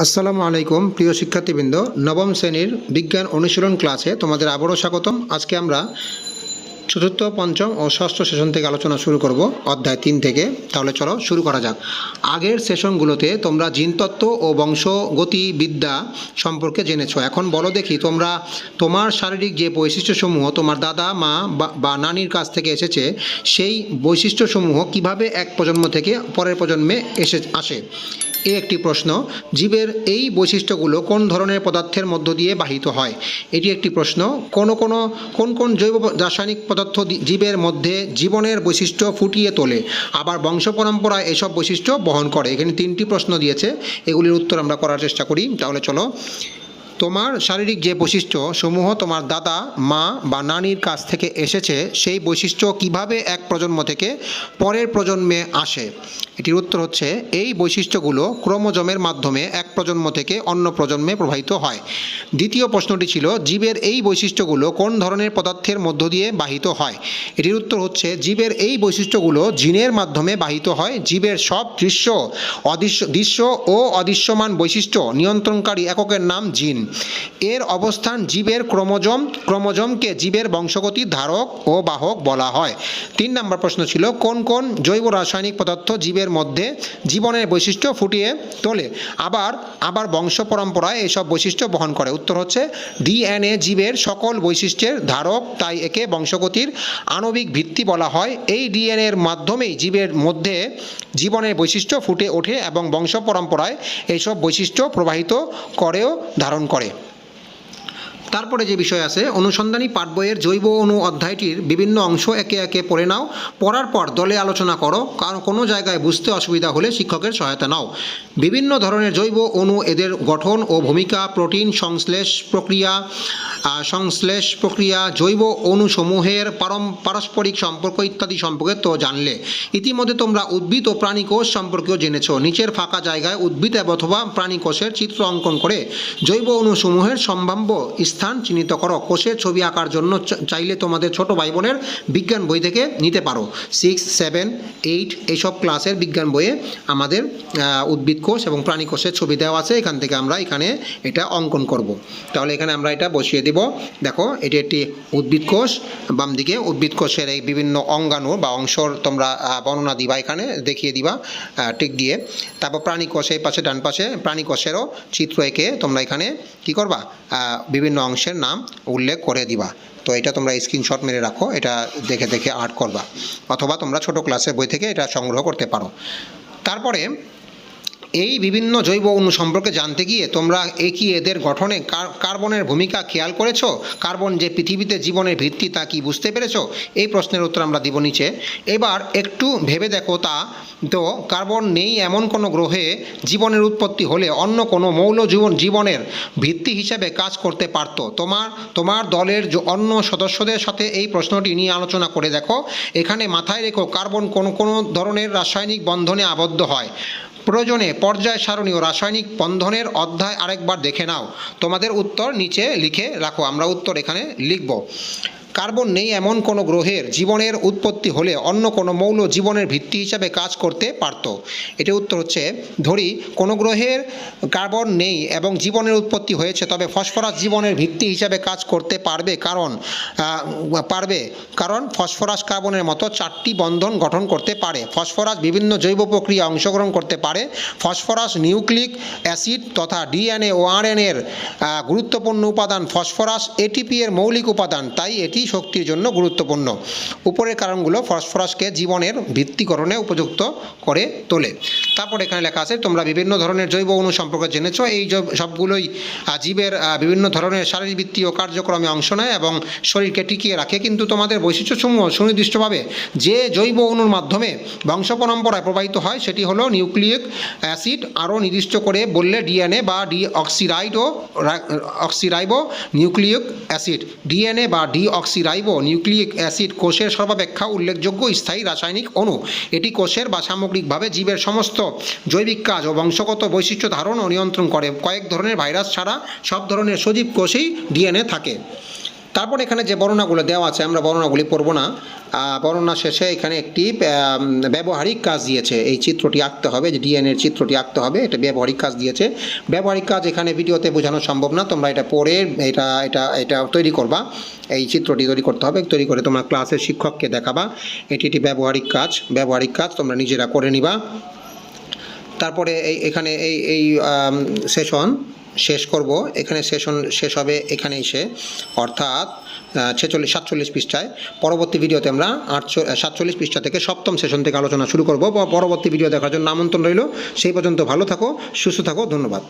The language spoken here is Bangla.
আসসালামু আলাইকুম প্রিয় শিক্ষার্থীবৃন্দ, নবম শ্রেণীর বিজ্ঞান অনুশীলন ক্লাসে তোমাদের আবারও স্বাগতম। আজকে আমরা চতুর্থ, পঞ্চম ও ষষ্ঠ সেশন থেকে আলোচনা শুরু করব, অধ্যায় 3 থেকে। তাহলে চলো শুরু করা যাক। আগের সেশনগুলোতে তোমরা জিনতত্ত্ব ও বংশগতিবিদ্যা সম্পর্কে জেনেছো। এখন বলো দেখি, তোমার শারীরিক যে বৈশিষ্ট্যসমূহ তোমার দাদা, মা বা নানির কাছ থেকে এসেছে, সেই বৈশিষ্ট্যসমূহ কিভাবে এক প্রজন্ম থেকে পরের প্রজন্মে আসে। এই একটি প্রশ্ন। জীবের এই বৈশিষ্ট্যগুলো কোন ধরনের পদার্থের মধ্য দিয়ে বাহিত হয়? এটি একটি প্রশ্ন। কোন জৈব রাসায়নিক পদার্থ জীবের মধ্যে জীবনের বৈশিষ্ট্য ফুটিয়ে তোলে, আবার বংশ পরম্পরায় এসব বৈশিষ্ট্য বহন করে? এখানে 3টি প্রশ্ন দিয়েছে, এগুলির উত্তর আমরা করার চেষ্টা করি। তাহলে চলো। তোমার শারীরিক যে বৈশিষ্ট্যসমূহ তোমার দাদা, মা বা নানির কাছ থেকে এসেছে, সেই বৈশিষ্ট্য কিভাবে এক প্রজন্ম থেকে পরের প্রজন্মে আসে? এটির উত্তর হচ্ছে, এই বৈশিষ্ট্যগুলো ক্রোমোজোমের মাধ্যমে এক প্রজন্ম থেকে অন্য প্রজন্মে প্রবাহিত হয়। দ্বিতীয় প্রশ্নটি ছিল, জীবের এই বৈশিষ্ট্যগুলো কোন ধরনের পদার্থের মধ্য দিয়ে বাহিত হয়? এটির উত্তর হচ্ছে, জীবের এই বৈশিষ্ট্যগুলো জিনের মাধ্যমে বাহিত হয়। জীবের সব দৃশ্য ও অদৃশ্যমান বৈশিষ্ট্য নিয়ন্ত্রণকারী এককের নাম জিন। এর অবস্থান জীবের ক্রোমোজোমকে জীবের বংশগতির ধারক ও বাহক বলা হয়। 3 নম্বর প্রশ্ন ছিল, কোন জৈব রাসায়নিক পদার্থ জীবের মধ্যে জীবনের বৈশিষ্ট্য ফুটিয়ে তোলে, আবার বংশ পরম্পরায় এসব বৈশিষ্ট্য বহন করে? উত্তর হচ্ছে, ডিএনএ জীবের সকল বৈশিষ্ট্যের ধারক, তাই একে বংশগতির আণবিক ভিত্তি বলা হয়। এই ডিএনএর মাধ্যমেই জীবের মধ্যে জীবনের বৈশিষ্ট্য ফুটে ওঠে এবং বংশ পরম্পরায় এইসব বৈশিষ্ট্য প্রবাহিত করেও ধারণ করে। তারপরে যে বিষয় আছে, অনুসন্ধানী পাঠ বইয়ের জৈব অণু অধ্যায়টির বিভিন্ন অংশ একে একে পড়ে নাও। পড়ার পর দলে আলোচনা করো, কারণ কোনো জায়গায় বুঝতে অসুবিধা হলে শিক্ষকের সহায়তা নাও। বিভিন্ন ধরনের জৈব অণু, এদের গঠন ও ভূমিকা, প্রোটিন সংশ্লেষ প্রক্রিয়া, জৈব অণুসমূহের পারস্পরিক সম্পর্ক ইত্যাদি সম্পর্কে তো জানলে। ইতিমধ্যে তোমরা উদ্ভিদ ও প্রাণী কোষ সম্পর্কেও জেনেছো। নিচের ফাঁকা জায়গায় উদ্ভিদ অথবা প্রাণী কোষের চিত্র অঙ্কন করে জৈব অণুসমূহের সম্ভাব্য স্থান চিহ্নিত করো। কোষের ছবি আঁকার জন্য চাইলে তোমাদের ছোট ভাই বোনের বিজ্ঞান বই থেকে নিতে পারো। 6, 7, 8 এইসব ক্লাসের বিজ্ঞান বইয়ে আমাদের উদ্ভিদ কোষ এবং প্রাণী কোষের ছবি দেওয়া আছে। এখান থেকে আমরা এটা অঙ্কন করব। তাহলে এখানে আমরা এটা বসিয়ে দেব। দেখো, এটি একটি উদ্ভিদ কোষ। বাম দিকে উদ্ভিদ কোষের এই বিভিন্ন অঙ্গাণু বা অংশর তোমরা বর্ণনা দিবা, এখানে দেখিয়ে দিবা টিক দিয়ে। তারপর প্রাণী কোষ এই পাশে, ডান পাশে প্রাণী কোষেরও চিত্র এঁকে তোমরা এখানে কী করবা, বিভিন্ন অংশের নাম উল্লেখ করে দিবা। তো এটা তোমরা স্ক্রিনশট মেরে রাখো, এটা দেখে আর্ট করবা, অথবা তোমরা ছোট ক্লাসের বই থেকে এটা সংগ্রহ করতে পারো। তারপরে এই বিভিন্ন জৈব অণু সম্পর্কে জানতে গিয়ে তোমরা এদের গঠনে কার্বনের ভূমিকা খেয়াল করেছো? কার্বন যে পৃথিবীতে জীবনের ভিত্তি, তা কি বুঝতে পেরেছো? এই প্রশ্নের উত্তর আমরা দিব নিচে। এবার একটু ভেবে দেখো তো কার্বন নেই এমন কোনো গ্রহে জীবনের উৎপত্তি হলে অন্য কোনো মৌল জীবনের ভিত্তি হিসেবে কাজ করতে পারত? তোমার দলের অন্য সদস্যদের সাথে এই প্রশ্নটি নিয়ে আলোচনা করে দেখো। এখানে মাথায় রেখো, কার্বন কোনো ধরনের রাসায়নিক বন্ধনে আবদ্ধ হয়। প্রয়োজনে পর্যায় সারণী ও রাসায়নিক বন্ধনের অধ্যায় আরেকবার দেখে নাও। তোমাদের উত্তর নিচে লিখে রাখো, আমরা উত্তর এখানে লিখব। কার্বন নেই এমন কোনো গ্রহের জীবনের উৎপত্তি হলে অন্য কোনো মৌল জীবনের ভিত্তি হিসাবে কাজ করতে পারত? এটার উত্তর হচ্ছে, ধরি কোনো গ্রহের কার্বন নেই এবং জীবনের উৎপত্তি হয়েছে, তবে ফসফরাস জীবনের ভিত্তি হিসাবে কাজ করতে পারবে। কারণ ফসফরাস কার্বনের মতো 4টি বন্ধন গঠন করতে পারে। ফসফরাস বিভিন্ন জৈব প্রক্রিয়া অংশগ্রহণ করতে পারে। ফসফরাস নিউক্লিক অ্যাসিড তথা ডিএনএ ও আরএনএর গুরুত্বপূর্ণ উপাদান। ফসফরাস এটিপি এর মৌলিক উপাদান, তাই এটি শক্তির জন্য গুরুত্বপূর্ণ। উপরের কারণগুলো ফসফরাসকে জীবনের ভিত্তিকরণে উপযুক্ত করে তোলে। তারপর এখানে লেখা আছে, তোমরা বিভিন্ন ধরনের জৈব অণু সম্পর্কে জেনেছো। এই সবগুলোই জীবের বিভিন্ন ধরনের শারীরবৃত্তীয় কার্যক্রমে অংশ নেয় এবং শরীরকে টিকিয়ে রাখে। কিন্তু তোমাদের বৈশিষ্ট্যসমূহ সুনির্দিষ্টভাবে যে জৈব অণুর মাধ্যমে বংশ পরম্পরায় প্রবাহিত হয়, সেটি হলো নিউক্লিক অ্যাসিড। আরও নির্দিষ্ট করে বললে ডিএনএ বা অক্সিরাইবো নিউক্লিক অ্যাসিড। ডিএনএ বা ডিঅক্সিরাইবো নিউক্লিক অ্যাসিড কোষের সর্বাপেক্ষা উল্লেখযোগ্য স্থায়ী রাসায়নিক অণু। এটি কোষের বা সামগ্রিকভাবে জীবের সমস্ত জৈবিক কাজ ও বংশগত বৈশিষ্ট্য ধারণ ও নিয়ন্ত্রণ করে। কয়েক ধরনের ভাইরাস ছাড়া সব ধরনের সজীব কোষেই ডিএনএ থাকে। তারপর এখানে যে বর্ণনাগুলো দেওয়া আছে আমরা বর্ণনাগুলি পড়ব না। বর্ণনা শেষে এখানে একটি ব্যবহারিক কাজ দিয়েছে, এই চিত্রটি আঁকতে হবে, যে ডিএনএর চিত্রটি আঁকতে হবে, এটা ব্যবহারিক কাজ দিয়েছে। ব্যবহারিক কাজ এখানে ভিডিওতে বোঝানো সম্ভব না, তোমরা এটা পড়ে এটা তৈরি করবা, এই চিত্রটি তৈরি করতে হবে, তৈরি করে তোমরা ক্লাসের শিক্ষককে দেখাবা। এটি একটি ব্যবহারিক কাজ তোমরা নিজেরা করে নিবা। তারপরে এখানে এই সেশন শেষ করব, এখানে সেশন শেষ হবে এখানে এসে, অর্থাৎ 47 পৃষ্ঠায়। পরবর্তী ভিডিওতে আমরা 47 পৃষ্ঠা থেকে 7ম সেশন থেকে আলোচনা শুরু করব। পরবর্তী ভিডিও দেখার জন্য আমন্ত্রণ রইল। সেই পর্যন্ত ভালো থাকো, সুস্থ থাকো, ধন্যবাদ।